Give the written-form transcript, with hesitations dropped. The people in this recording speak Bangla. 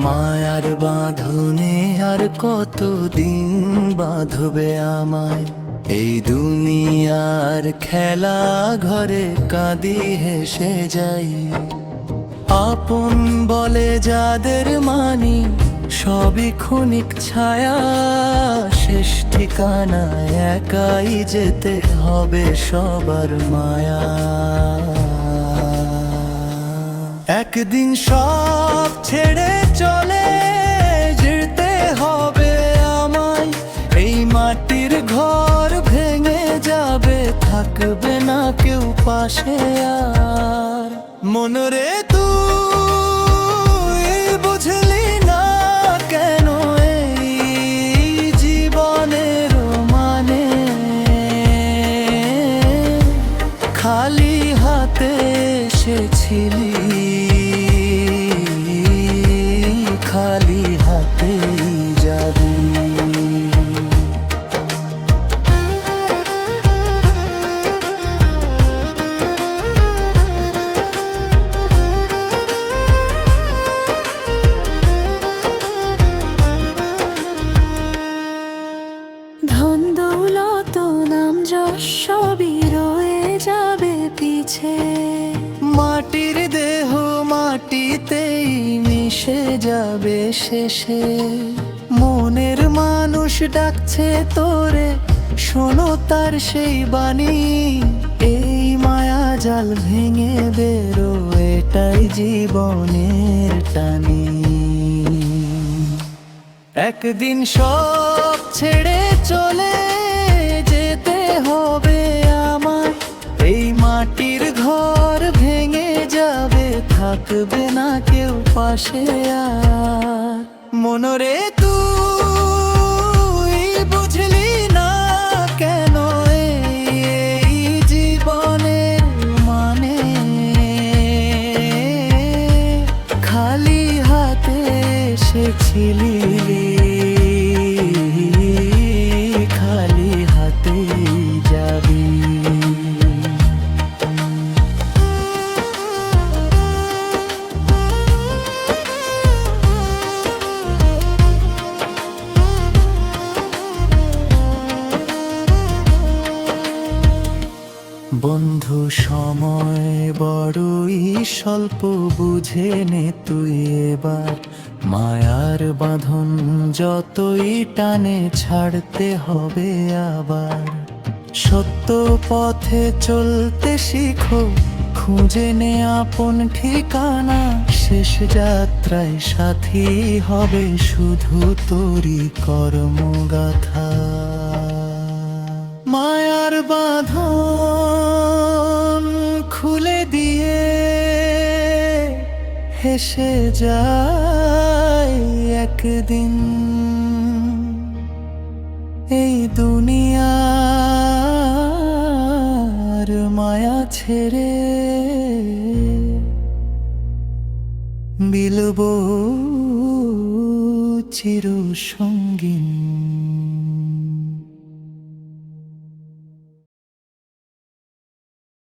মায়ার বাঁধনে আর কতদিন বাঁধবে আমায়, এই দুনিয়ার খেলা ঘরে কাঁদি হেসে যাই। আপন বলে যাদের মানি সবই ক্ষণিক ছায়া, শেষ ঠিকানায় একাই যেতে হবে সবার মায়া। একদিন সব ছেড়ে চলে যেতে হবে আমায়, এই মাটির ঘর ভেঙে যাবে, থাকবে না কেউ পাশে আর। মনরে তুই বুঝলি না কেন এই জীবনের মানে, খালি হাতে এসেছিলি, খালি হাতেই যাবি। ধন দৌলত নাম যশ সবই রয়ে যাবে পিছে, মাটির দেহ মাটিতেই মিশে যাবে শেষে। মনের মানুষ ডাকছে তোরে, শোনো তার সেই বাণী, এই মায়া জাল ভেঙে বেরো, এটাই জীবনের টানি। একদিন সব ছেড়ে চলে যেতে হবে আমায়, এই মাটির ঘর ভেঙে যাবে, থাকবে না কেউ পাশে আর। মনরে তুই বুঝলি না কেন এই জীবনের মানে, খালি হাতে এসেছিলি, খালি হাতেই যাবি। বন্ধু সময় বড়ই স্বল্প, বুঝে নে তুই এবার, মায়ার বাঁধন যতই টানে ছাড়তে হবে আবার। সত্য পথে চলতে শিখো, খুঁজে নে আপন ঠিকানা, শেষ যাত্রায় সাথী হবে শুধু তোরই কর্মগাথা। মায়ার বাঁধন খুলে দিয়ে হেসে যায় একদিন, এই দুনিয়ার মায়া ছেড়ে মিলব চির সঙ্গিনী।